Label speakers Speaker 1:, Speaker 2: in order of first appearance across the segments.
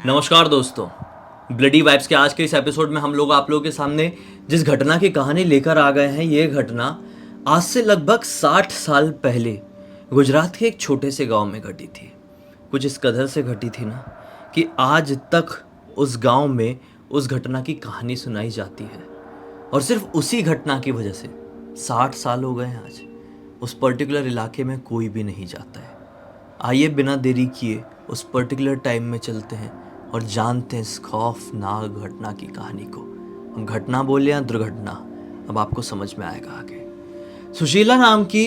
Speaker 1: नमस्कार दोस्तों, bloody vibes के आज के इस एपिसोड में हम लोग आप लोगों के सामने जिस घटना की कहानी लेकर आ गए हैं, ये घटना आज से लगभग 60 साल पहले गुजरात के एक छोटे से गांव में घटी थी। कुछ इस कदर से घटी थी ना कि आज तक उस गांव में उस घटना की कहानी सुनाई जाती है। और सिर्फ उसी घटना की वजह से 60 साल हो गए हैं आज उस पर्टिकुलर इलाके में कोई भी नहीं जाता है। आइए बिना देरी किए उस पर्टिकुलर टाइम में चलते हैं और जानते हैं इस खौफनाक घटना की कहानी को। हम घटना बोले या दुर्घटना, अब आपको समझ में आएगा आगे। सुशीला नाम की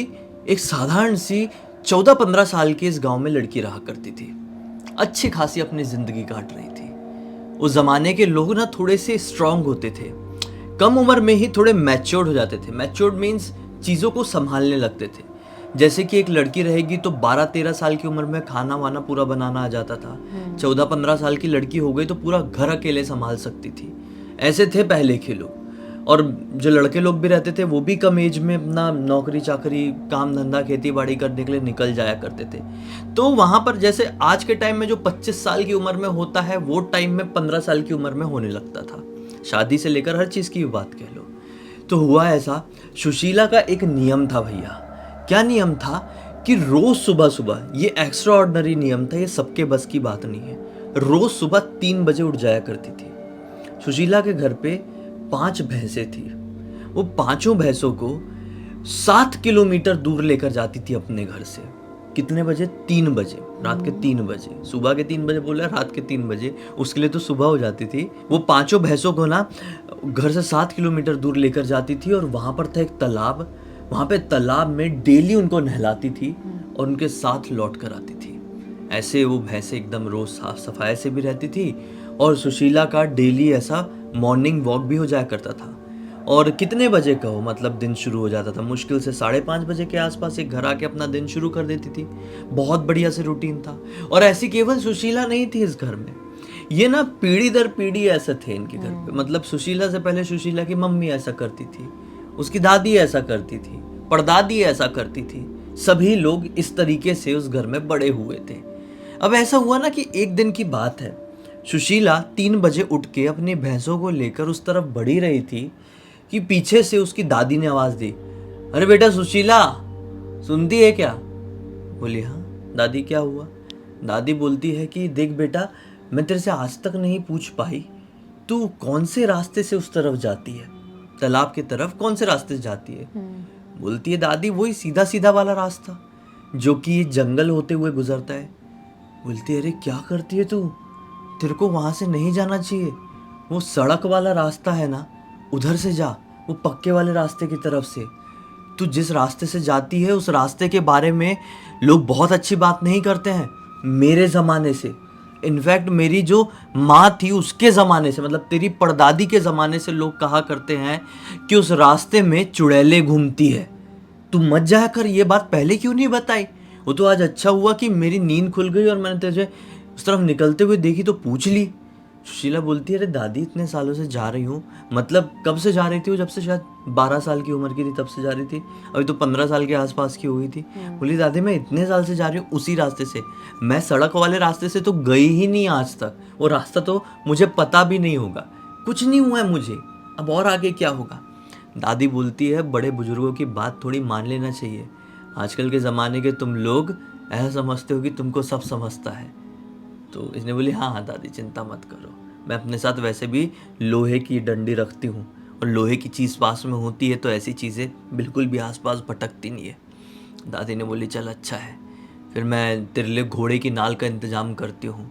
Speaker 1: एक साधारण सी 14-15 साल की इस गांव में लड़की रहा करती थी। अच्छी खासी अपनी जिंदगी काट रही थी। उस जमाने के लोग ना थोड़े से स्ट्रांग होते थे, कम उम्र में ही थोड़े मैच्योर्ड हो जाते थे। मैच्योर्ड मीन्स चीज़ों को संभालने लगते थे। जैसे कि एक लड़की रहेगी तो 12-13 साल की उम्र में खाना वाना पूरा बनाना आ जाता था। 14-15 साल की लड़की हो गई तो पूरा घर अकेले संभाल सकती थी। ऐसे थे पहले के लोग। और जो लड़के लोग भी रहते थे वो भी कम एज में अपना नौकरी चाकरी, काम धंधा, खेती बाड़ी करने के लिए निकल जाया करते थे। तो वहाँ पर जैसे आज के टाइम में जो 25 साल की उम्र में होता है, वो टाइम में 15 साल की उम्र में होने लगता था। शादी से लेकर हर चीज़ की बात कह लो। तो हुआ ऐसा, सुशीला का एक नियम था भैया। क्या नियम था कि रोज सुबह सुबह, ये एक्स्ट्रा ऑर्डिनरी नियम था, ये सबके बस की बात नहीं है। रोज सुबह 3 बजे उठ जाया करती थी। सुशीला के घर पे 5 भैंसें थी। वो पांचों भैंसों को 7 किलोमीटर दूर लेकर जाती थी अपने घर से। कितने बजे? 3 बजे, रात के 3 बजे। सुबह के 3 बजे बोला, रात के 3 बजे, उसके लिए तो सुबह हो जाती थी। वो पांचों भैंसों को ना घर से 7 किलोमीटर दूर लेकर जाती थी और वहां पर था एक तालाब। वहां पे तालाब में डेली उनको नहलाती थी और उनके साथ लौट कर आती थी। ऐसे वो भैंसे एकदम रोज साफ सफाई से भी रहती थी और सुशीला का डेली ऐसा मॉर्निंग वॉक भी हो जाया करता था। और कितने बजे कहो, मतलब दिन शुरू हो जाता था मुश्किल से 5:30 बजे के आसपास एक घर आके अपना दिन शुरू कर देती थी। बहुत बढ़िया से रूटीन था। और ऐसी केवल सुशीला नहीं थी इस घर में, ये ना पीढ़ी दर पीढ़ी ऐसे थे इनके घर पे। मतलब सुशीला से पहले सुशीला की मम्मी ऐसा करती थी, उसकी दादी ऐसा करती थी, परदादी ऐसा करती थी। सभी लोग इस तरीके से उस घर में बड़े हुए थे। अब ऐसा हुआ ना कि एक दिन की बात है, सुशीला 3 बजे उठ के अपनी भैंसों को लेकर उस तरफ बढ़ी रही थी कि पीछे से उसकी दादी ने आवाज दी, अरे बेटा सुशीला, सुनती है क्या? बोली हाँ। दादी क्या हुआ? दादी बोलती है कि देख बेटा, मैं तेरे से आज तक नहीं पूछ पाई, तू कौन से रास्ते से उस तरफ जाती है, तालाब की तरफ कौन से रास्ते से जाती है? बोलती है दादी वही सीधा सीधा वाला रास्ता जो कि जंगल होते हुए गुजरता है। बोलती है अरे क्या करती है तू, तेरे को वहां से नहीं जाना चाहिए, वो सड़क वाला रास्ता है ना, उधर से जा, वो पक्के वाले रास्ते की तरफ से। तू जिस रास्ते से जाती है उस रास्ते के बारे में लोग बहुत अच्छी बात नहीं करते हैं। मेरे ज़माने से, इनफैक्ट मेरी जो माँ थी उसके ज़माने से, मतलब तेरी परदादी के ज़माने से लोग कहा करते हैं कि उस रास्ते में चुड़ैलें घूमती है। तू मत जाया कर, ये बात पहले क्यों नहीं बताई? वो तो आज अच्छा हुआ कि मेरी नींद खुल गई और मैंने तुझे उस तरफ निकलते हुए देखी तो पूछ ली। सुशीला बोलती है अरे दादी इतने सालों से जा रही हूँ, मतलब कब से जा रही थी वो? जब से शायद 12 साल की उम्र की थी तब से जा रही थी, अभी तो 15 साल के आसपास की हुई थी। बोली दादी मैं इतने साल से जा रही हूँ उसी रास्ते से, मैं सड़क वाले रास्ते से तो गई ही नहीं आज तक, वो रास्ता तो मुझे पता भी नहीं होगा, कुछ नहीं हुआ है मुझे, अब और आगे क्या होगा? दादी बोलती है बड़े बुजुर्गों की बात थोड़ी मान लेना चाहिए, आजकल के ज़माने के तुम लोग ऐसा समझते हो कि तुमको सब समझता है। तो इसने बोली हाँ हाँ दादी चिंता मत करो, मैं अपने साथ वैसे भी लोहे की डंडी रखती हूँ और लोहे की चीज़ पास में होती है तो ऐसी चीज़ें बिल्कुल भी आसपास भटकती नहीं है। दादी ने बोली चल अच्छा है, फिर मैं तेरे लिए घोड़े की नाल का इंतज़ाम करती हूँ।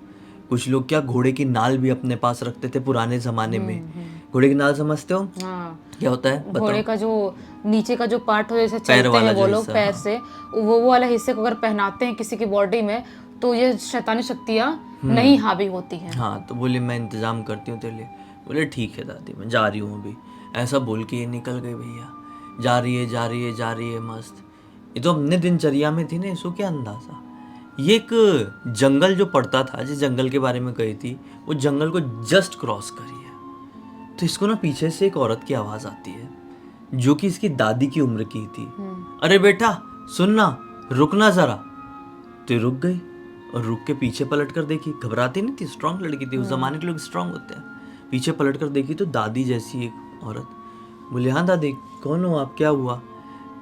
Speaker 1: कुछ लोग क्या घोड़े की नाल भी अपने पास रखते थे पुराने ज़माने में। घोड़े की नाल समझते हो?
Speaker 2: हाँ,
Speaker 1: क्या होता है बताओ?
Speaker 2: घोड़े का जो नीचे का जो पार्ट हो, जैसे चलते हैं वो लोग पैर से, वो वाला हिस्से को अगर पहनाते हैं किसी की बॉडी में तो ये शैतानी शक्तियाँ नहीं हावी होती हैं।
Speaker 1: हाँ, तो बोली मैं इंतज़ाम करती हूँ तेरे लिए। बोले ठीक है दादी मैं जा रही हूँ अभी। ऐसा बोल के ये निकल गई भैया। जा रही है जा रही है जा रही है मस्त। ये तो अपने दिनचर्या में थी ना, इसको क्या अंदाज़ा। ये एक जंगल जो पड़ता था, जिस जंगल के बारे में कही थी, वो जंगल को जस्ट क्रॉस करी है। तो इसको ना पीछे से एक औरत की आवाज़ आती है जो कि इसकी दादी की उम्र की थी। अरे बेटा सुनना, रुकना ज़रा। तो ये रुक गई और रुक के पीछे पलट कर देखी, घबराती नहीं थी, स्ट्रांग लड़की थी, उस जमाने के लोग स्ट्रांग होते हैं। पीछे पलट कर देखी तो दादी जैसी एक औरत। बोली हाँ दादी कौन हो आप, क्या हुआ?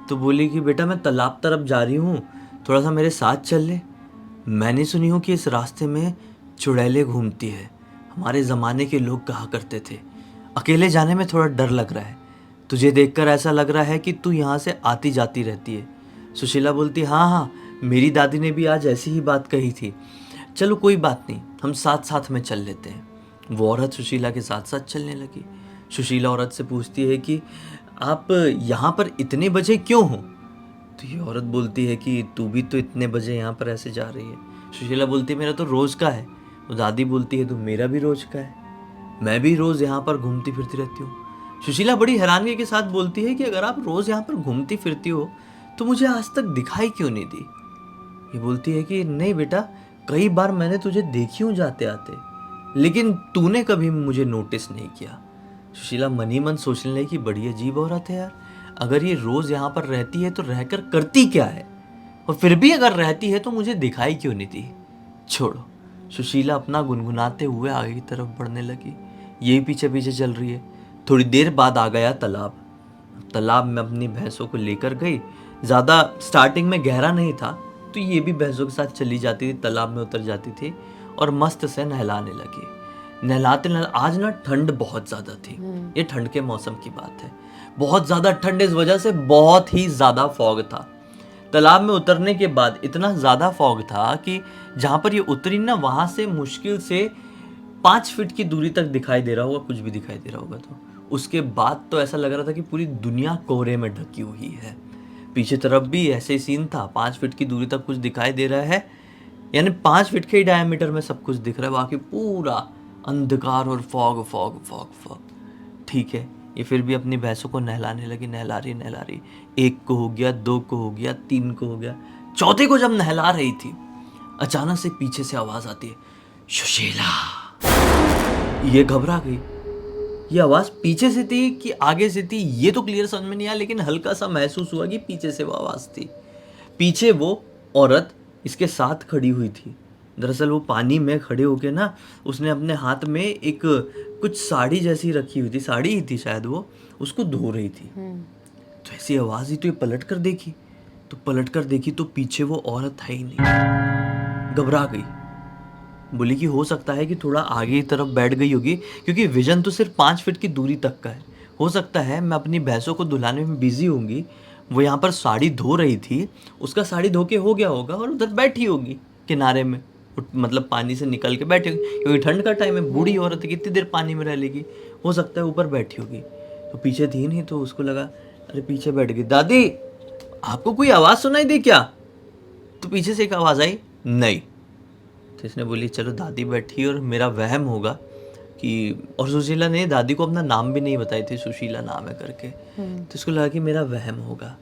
Speaker 1: तो बोली कि बेटा मैं तालाब तरफ जा रही हूँ, थोड़ा सा मेरे साथ चल ले। मैंने सुनी हूँ कि इस रास्ते में चुड़ैलें घूमती है, हमारे ज़माने के लोग कहा करते थे। अकेले जाने में थोड़ा डर लग रहा है, तुझे देखकर ऐसा लग रहा है कि तू यहाँ से आती जाती रहती है। सुशीला बोलती हाँ हाँ, मेरी दादी ने भी आज ऐसी ही बात कही थी, चलो कोई बात नहीं, हम साथ साथ में चल लेते हैं। वो औरत सुशीला के साथ साथ चलने लगी। सुशीला औरत से पूछती है कि आप यहाँ पर इतने बजे क्यों हो? तो ये औरत बोलती है कि तू भी तो इतने बजे यहाँ पर ऐसे जा रही है। सुशीला बोलती है मेरा तो रोज़ का है। तो दादी बोलती है तो मेरा भी रोज़ का है, मैं भी रोज़ यहाँ पर घूमती फिरती रहती हूँ। सुशीला बड़ी हैरानगी के साथ बोलती है कि अगर आप रोज़ यहाँ पर घूमती फिरती हो तो मुझे आज तक दिखाई क्यों नहीं दी? ये बोलती है कि नहीं बेटा, कई बार मैंने तुझे देखी हूँ जाते आते, लेकिन तूने कभी मुझे नोटिस नहीं किया। सुशीला मन ही मन सोचने लगी कि बड़ी अजीब औरत है यार, अगर ये रोज़ यहाँ पर रहती है तो रहकर करती क्या है, और फिर भी अगर रहती है तो मुझे दिखाई क्यों नहीं दी। छोड़ो। सुशीला अपना गुनगुनाते हुए आगे की तरफ बढ़ने लगी, यही पीछे पीछे चल रही है। थोड़ी देर बाद आ गया तालाब। तालाब में अपनी भैंसों को लेकर गई। ज़्यादा स्टार्टिंग में गहरा नहीं था तो ये भी भैंसों के साथ चली जाती थी, तालाब में उतर जाती थी और मस्त से नहलाने लगी। नहलाते आज ना ठंड बहुत ज़्यादा थी, ये ठंड के मौसम की बात है। बहुत ज़्यादा ठंड, इस वजह से बहुत ही ज़्यादा फॉग था। तालाब में उतरने के बाद इतना ज़्यादा फॉग था कि जहाँ पर ये उतरी ना, वहाँ से मुश्किल से 5 फीट की दूरी तक दिखाई दे रहा होगा, कुछ भी दिखाई दे रहा होगा। तो उसके बाद तो ऐसा लग रहा था कि पूरी दुनिया कोहरे में ढकी हुई है। पीछे तरफ भी ऐसे ही सीन था, 5 फीट की दूरी तक कुछ दिखाई दे रहा है, यानी 5 फीट के ही डायमीटर में सब कुछ दिख रहा है, बाकी पूरा अंधकार और फॉग फॉग फॉग फॉग। ठीक है, ये फिर भी अपनी भैंसों को नहलाने लगी, नहला रही। 1 को हो गया, 2 को हो गया, 3 को हो गया, चौथे को जब नहला रही थी, अचानक से पीछे से आवाज आती है, सुशीला। ये घबरा गई। ये आवाज पीछे से थी कि आगे से थी ये तो क्लियर समझ में नहीं आया, लेकिन हल्का सा महसूस हुआ कि पीछे से वो आवाज थी। पीछे वो औरत इसके साथ खड़ी हुई थी। दरअसल वो पानी में खड़े होके ना, उसने अपने हाथ में एक कुछ साड़ी जैसी रखी हुई थी, साड़ी ही थी शायद, वो उसको धो रही थी। तो ऐसी आवाज ही, तो ये पलट कर देखी तो पीछे वो औरत है ही नहीं। घबरा गई, बोली कि हो सकता है कि थोड़ा आगे की तरफ बैठ गई होगी, क्योंकि विजन तो सिर्फ 5 फीट की दूरी तक का है। हो सकता है मैं अपनी भैंसों को धुलाने में बिजी होंगी, वो यहाँ पर साड़ी धो रही थी, उसका साड़ी धो के हो गया होगा और उधर बैठी होगी किनारे में, मतलब पानी से निकल के बैठी होगी, क्योंकि ठंड का टाइम है, बूढ़ी औरत है, कितनी देर पानी में रह लेगी। हो सकता है ऊपर बैठी होगी। तो पीछे थी नहीं, तो उसको लगा अरे पीछे बैठ गई। दादी आपको कोई आवाज़ सुनाई दी क्या? तो पीछे से एक आवाज़ आई, नहीं। तो इसने बोली चलो दादी बैठी और मेरा वहम होगा कि, और सुशीला ने दादी को अपना नाम भी नहीं बताई थी, सुशीला नाम है करके। तो इसको लगा कि मेरा वहम होगा।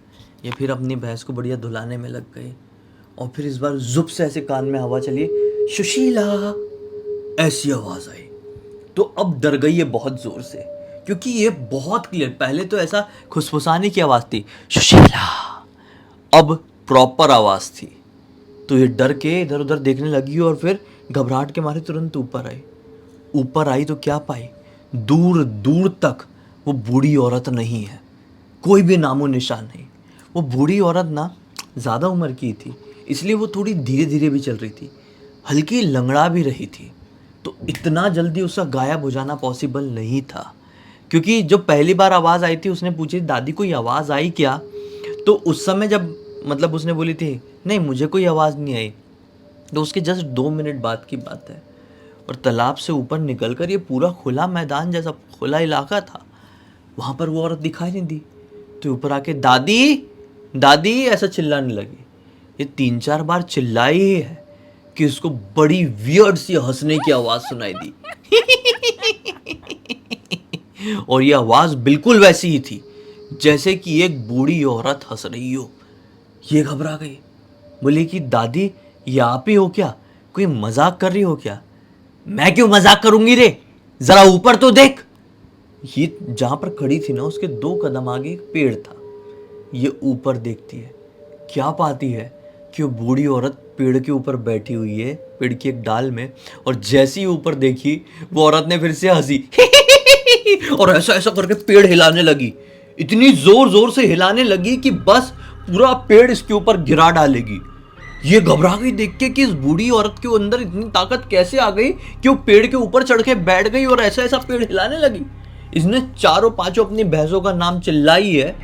Speaker 1: ये फिर अपनी भैंस को बढ़िया धुलाने में लग गई, और फिर इस बार जुप से ऐसे कान में हवा चली, सुशीला, ऐसी आवाज़ आई। तो अब डर गई है बहुत ज़ोर से, क्योंकि ये बहुत क्लियर, पहले तो ऐसा खुसफुसाने की आवाज़ थी, सुशीला, अब प्रॉपर आवाज़ थी। तो ये डर के इधर उधर देखने लगी और फिर घबराहट के मारे तुरंत ऊपर आई तो क्या पाई, दूर दूर तक वो बूढ़ी औरत नहीं है, कोई भी नामो निशान नहीं। वो बूढ़ी औरत ना ज़्यादा उम्र की थी, इसलिए वो थोड़ी धीरे धीरे भी चल रही थी, हल्की लंगड़ा भी रही थी। तो इतना जल्दी उसका गायब हो जाना पॉसिबल नहीं था, क्योंकि जो पहली बार आवाज़ आई थी उसने पूछी दादी कोई आवाज़ आई क्या, तो उस समय जब मतलब उसने बोली थी नहीं मुझे कोई आवाज़ नहीं आई, तो उसके जस्ट 2 मिनट बाद की बात है। और तालाब से ऊपर निकलकर ये पूरा खुला मैदान जैसा खुला इलाका था, वहाँ पर वो औरत दिखाई नहीं दी। तो ऊपर आके दादी दादी ऐसा चिल्लाने लगी। ये 3-4 बार चिल्लाई ही है कि उसको बड़ी वियर्ड सी हंसने की आवाज़ सुनाई दी। और ये आवाज़ बिल्कुल वैसी ही थी जैसे कि एक बूढ़ी औरत हंस रही हो। ये घबरा गई, बोली कि दादी ये आप ही हो क्या, कोई मजाक कर रही हो क्या? मैं क्यों मजाक करूंगी रे, जरा ऊपर तो देख। ये जहां पर खड़ी थी ना, उसके 2 कदम आगे एक पेड़ था। ये ऊपर देखती है, क्या पाती है कि वो बूढ़ी औरत पेड़ के ऊपर बैठी हुई है, पेड़ की एक डाल में, और जैसे ही ऊपर देखी वो औरत ने फिर से हंसी और ऐसा ऐसा करके पेड़ हिलाने लगी, इतनी जोर जोर से हिलाने लगी कि बस पूरा पेड़ इसके ऊपर गिरा डालेगी। ये घबरा गई देख के कि इस बूढ़ी औरत के अंदर इतनी ताकत कैसे आ गई कि वो पेड़ के ऊपर चढ़ के बैठ गई और ऐसा ऐसा पेड़ हिलाने लगी। इसने चारों पांचों अपनी भैंसों का नाम चिल्लाई है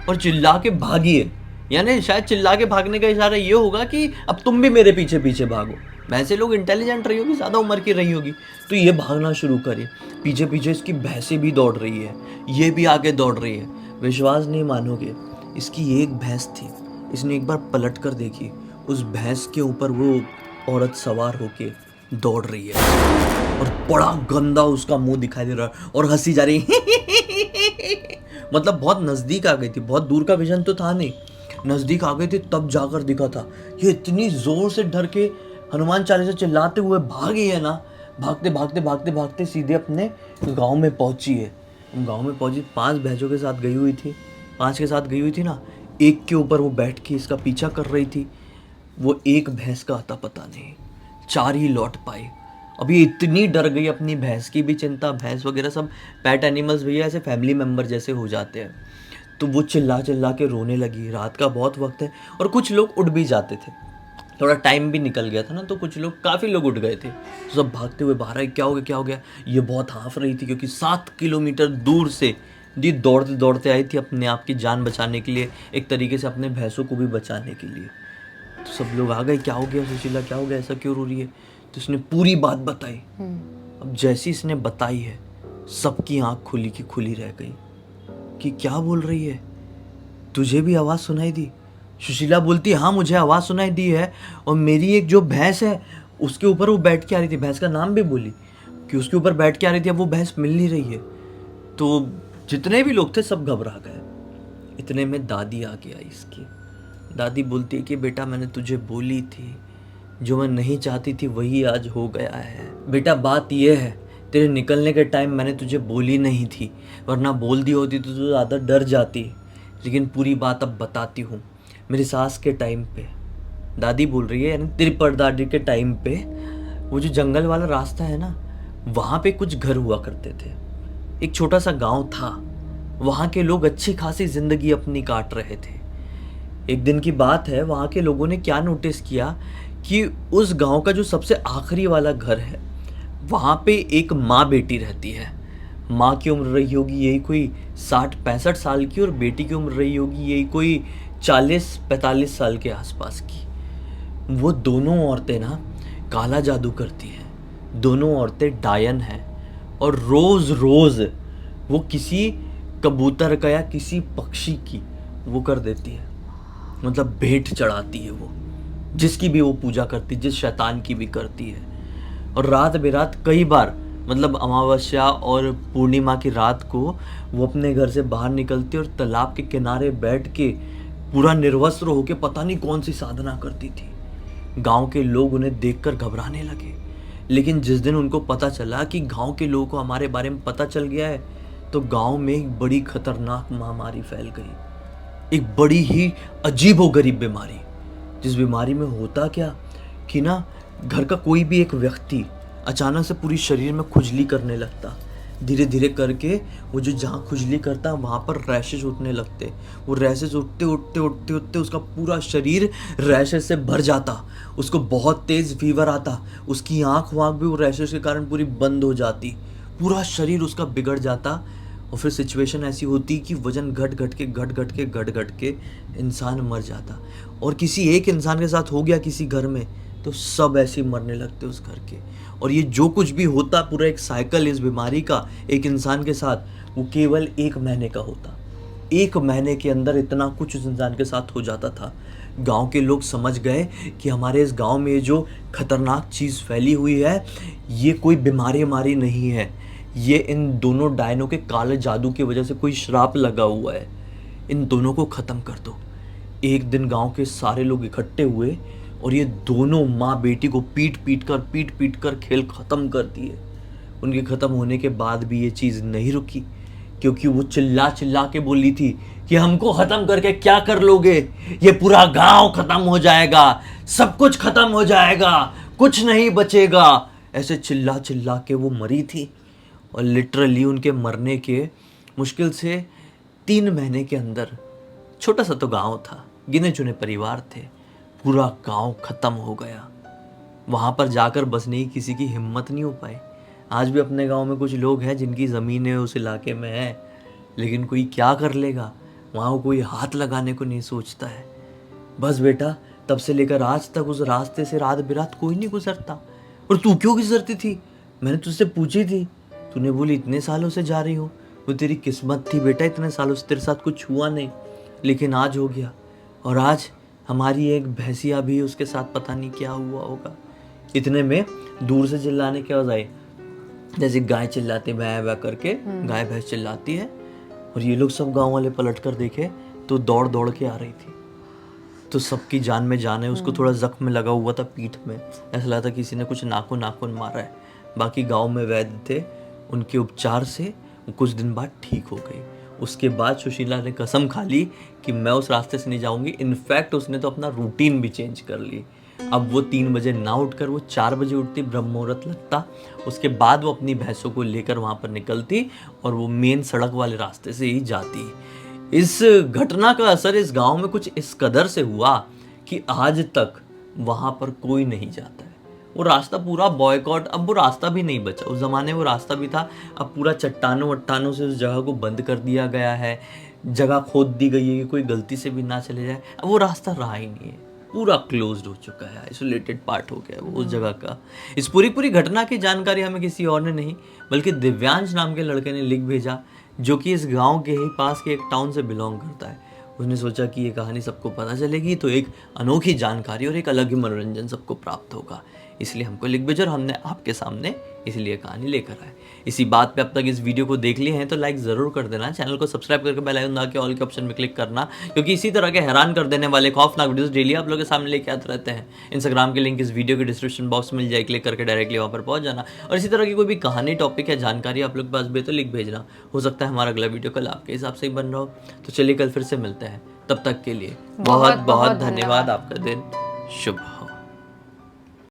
Speaker 1: और चिल्ला के भागी है, यानी शायद चिल्ला के भागने का इशारा ये होगा कि अब तुम भी मेरे पीछे पीछे भागो। वैसे लोग इंटेलिजेंट रही होगी, ज़्यादा उम्र की रही होगी, तो ये भागना शुरू करे। पीछे पीछे इसकी भैंसें भी दौड़ रही है, ये भी आगे दौड़ रही है। विश्वास नहीं मानोगे, इसकी एक भैंस थी, इसने एक बार पलट कर देखी, उस भैंस के ऊपर वो औरत सवार होके दौड़ रही है और बड़ा गंदा उसका मुंह दिखाई दे रहा है और हंसी जा रही मतलब बहुत नज़दीक आ गई थी, बहुत दूर का विजन तो था नहीं, नज़दीक आ गई थी तब जाकर दिखा था। ये इतनी ज़ोर से डर के हनुमान चालीसा चिल्लाते हुए भागी है ना, भागते भागते भागते भागते सीधे अपने गांव में पहुंची है। गांव में पहुंची 5 भैंसों के साथ गई हुई थी, 5 के साथ गई हुई थी ना, एक के ऊपर वो बैठ के इसका पीछा कर रही थी। वो एक भैंस का आता पता नहीं, 4 ही लौट पाई। अभी इतनी डर गई, अपनी भैंस की भी चिंता, भैंस वगैरह सब पेट एनिमल्स भैया ऐसे फैमिली मेम्बर जैसे हो जाते हैं, तो वो चिल्ला चिल्ला के रोने लगी। रात का बहुत वक्त है और कुछ लोग उठ भी जाते थे, थोड़ा टाइम भी निकल गया था ना, तो कुछ लोग, काफ़ी लोग उठ गए थे, तो सब भागते हुए बाहर आए, क्या हो गया क्या हो गया। ये बहुत हाँफ रही थी क्योंकि 7 किलोमीटर दूर से ये दौड़ते दौड़ते आई थी अपने आप की जान बचाने के लिए, एक तरीके से अपने भैंसों को भी बचाने के लिए। तो सब लोग आ गए, क्या हो गया सुशीला, क्या हो गया, ऐसा क्यों रो रही है। तो इसने पूरी बात बताई। अब जैसी इसने बताई है, सबकी आंख खुली की खुली रह गई कि क्या बोल रही है, तुझे भी आवाज़ सुनाई दी। सुशीला बोलती, हाँ मुझे आवाज़ सुनाई दी है, और मेरी एक जो भैंस है उसके ऊपर वो बैठ के आ रही थी, भैंस का नाम भी बोली कि उसके ऊपर बैठ के आ रही थी, अब वो भैंस मिल नहीं रही है। तो जितने भी लोग थे सब घबरा गए। इतने में दादी आ गया इसकी। दादी बोलती है कि बेटा मैंने तुझे बोली थी, जो मैं नहीं चाहती थी वही आज हो गया है। बेटा बात यह है, तेरे निकलने के टाइम मैंने तुझे बोली नहीं थी, वरना बोल दी होती तो ज़्यादा डर जाती, लेकिन पूरी बात अब बताती हूँ। मेरी सास के टाइम पे, दादी बोल रही है, यानी तेरी परदादी के टाइम पे, वो जो जंगल वाला रास्ता है ना, वहाँ पे कुछ घर हुआ करते थे, एक छोटा सा गांव था, वहाँ के लोग अच्छी खासी ज़िंदगी अपनी काट रहे थे। एक दिन की बात है, वहाँ के लोगों ने क्या नोटिस किया कि उस गांव का जो सबसे आखिरी वाला घर है, वहाँ पे एक माँ बेटी रहती है। माँ की उम्र रही होगी यही कोई 60-65 साल की, और बेटी की उम्र रही होगी यही कोई 40-45 साल के आसपास की। वो दोनों औरतें ना काला जादू करती हैं, दोनों औरतें डायन हैं, और रोज़ रोज़ वो किसी कबूतर का या किसी पक्षी की वो कर देती है, मतलब भेंट चढ़ाती है वो, जिसकी भी वो पूजा करती, जिस शैतान की भी करती है। और रात बेरात कई बार, मतलब अमावस्या और पूर्णिमा की रात को वो अपने घर से बाहर निकलती और तालाब के किनारे बैठ के पूरा निर्वस्त्र होके पता नहीं कौन सी साधना करती थी। गांव के लोग उन्हें देखकर घबराने लगे, लेकिन जिस दिन उनको पता चला कि गांव के लोगों को हमारे बारे में पता चल गया है, तो गांव में एक बड़ी खतरनाक महामारी फैल गई, एक बड़ी ही अजीबोगरीब बीमारी, जिस बीमारी में होता क्या कि ना, घर का कोई भी एक व्यक्ति अचानक से पूरी शरीर में खुजली करने लगता, धीरे धीरे करके वो जो जहाँ खुजली करता वहाँ पर रैशेज उठने लगते, वो रैशेज उठते उठते उठते उठते उसका पूरा शरीर रैशेज से भर जाता, उसको बहुत तेज़ फीवर आता, उसकी आँख वाँख भी वो रैशेज के कारण पूरी बंद हो जाती, पूरा शरीर उसका बिगड़ जाता। और फिर सिचुएशन ऐसी होती कि वजन घट घट के इंसान मर जाता। और किसी एक इंसान के साथ हो गया किसी घर में, तो सब ऐसे मरने लगते उस घर के। और ये जो कुछ भी होता, पूरा एक साइकिल इस बीमारी का एक इंसान के साथ, वो केवल 1 महीने का होता। 1 महीने के अंदर इतना कुछ उस इंसान के साथ हो जाता था। गांव के लोग समझ गए कि हमारे इस गांव में जो खतरनाक चीज़ फैली हुई है, ये कोई बीमारी नहीं है, ये इन दोनों डायनों के काले जादू की वजह से कोई श्राप लगा हुआ है, इन दोनों को ख़त्म कर दो। एक दिन गांव के सारे लोग इकट्ठे हुए और ये दोनों माँ बेटी को पीट पीट कर खेल ख़त्म कर दिए। उनके ख़त्म होने के बाद भी ये चीज़ नहीं रुकी, क्योंकि वो चिल्ला चिल्ला के बोली थी कि हमको खत्म करके क्या कर लोगे, ये पूरा गांव खत्म हो जाएगा, सब कुछ खत्म हो जाएगा, कुछ नहीं बचेगा। ऐसे चिल्ला चिल्ला के वो मरी थी। और लिटरली उनके मरने के मुश्किल से 3 महीने के अंदर, छोटा सा तो गांव था, गिने चुने परिवार थे, पूरा गांव खत्म हो गया। वहाँ पर जाकर बसने की किसी की हिम्मत नहीं हो पाई। आज भी अपने गांव में कुछ लोग हैं जिनकी ज़मीनें उस इलाके में है, लेकिन कोई क्या कर लेगा, वहाँ कोई हाथ लगाने को नहीं सोचता है। बस बेटा, तब से लेकर आज तक उस रास्ते से रात बिरात कोई नहीं गुजरता। और तू क्यों गुजरती थी? मैंने तुझसे पूछी थी, तूने बोली इतने सालों से जा रही हो। वो तेरी किस्मत थी बेटा, इतने सालों से तेरे साथ कुछ हुआ नहीं, लेकिन आज हो गया। और आज हमारी एक भैंसिया भी, उसके साथ पता नहीं क्या हुआ होगा। इतने में दूर से चिल्लाने की आवाज़ आई, जैसे गाय चिल्लाती भैं भैं करके, गाय भैंस चिल्लाती है। और ये लोग सब गांव वाले पलट कर देखे तो दौड़ दौड़ के आ रही थी। तो सबकी जान में जान है। उसको थोड़ा जख्म लगा हुआ था पीठ में, ऐसा लगा था किसी ने कुछ नाखून नाखून मारा है। बाकी गांव में वैद्य थे, उनके उपचार से कुछ दिन बाद ठीक हो गई। उसके बाद सुशीला ने कसम खा ली कि मैं उस रास्ते से नहीं जाऊंगी। इनफैक्ट उसने तो अपना रूटीन भी चेंज कर ली। अब वो 3 बजे ना उठकर वो 4 बजे उठती, ब्रह्म मुहूर्त लगता। उसके बाद वो अपनी भैंसों को लेकर वहाँ पर निकलती और वो मेन सड़क वाले रास्ते से ही जाती। इस घटना का असर इस गांव में कुछ इस कदर से हुआ कि आज तक वहाँ पर कोई नहीं जाता है। वो रास्ता पूरा बॉयकॉट, अब वो रास्ता भी नहीं बचा। उस ज़माने वो रास्ता भी था, अब पूरा चट्टानों वट्टानों से उस जगह को बंद कर दिया गया है। जगह खोद दी गई है कि कोई गलती से भी ना चले जाए। अब वो रास्ता रहा ही नहीं है, पूरा क्लोज्ड हो चुका है, आइसोलेटेड पार्ट हो गया है वो उस जगह का। इस पूरी घटना की जानकारी हमें किसी और ने नहीं, बल्कि दिव्यांश नाम के लड़के ने लिख भेजा, जो कि इस गांव के ही पास के एक टाउन से बिलोंग करता है। उसने सोचा कि ये कहानी सबको पता चलेगी तो एक अनोखी जानकारी और एक अलग ही मनोरंजन सबको प्राप्त होगा, इसलिए हमको लिख भेजा और हमने आपके सामने इसलिए कहानी लेकर आए। इसी बात पे अब तक इस वीडियो को देख लिए हैं तो लाइक ज़रूर कर देना, चैनल को सब्सक्राइब करके बेल आइकन दबा के ऑल के ऑप्शन में क्लिक करना, क्योंकि इसी तरह के हैरान कर देने वाले खौफनाक वीडियोस डेली आप लोगों के सामने लेके आते रहते हैं। इंस्टाग्राम के लिंक इस वीडियो के डिस्क्रिप्शन बॉक्स में मिल जाए, क्लिक करके डायरेक्टली वहाँ पर पहुँच जाना। और इसी तरह की कोई भी कहानी, टॉपिक या जानकारी आप लोग के पास भी तो लिख भेजना। हो सकता है हमारा अगला वीडियो कल आपके हिसाब से ही बन रहा हो। तो चलिए कल फिर से मिलते हैं, तब तक के लिए बहुत बहुत धन्यवाद। आपका दिन शुभ हो।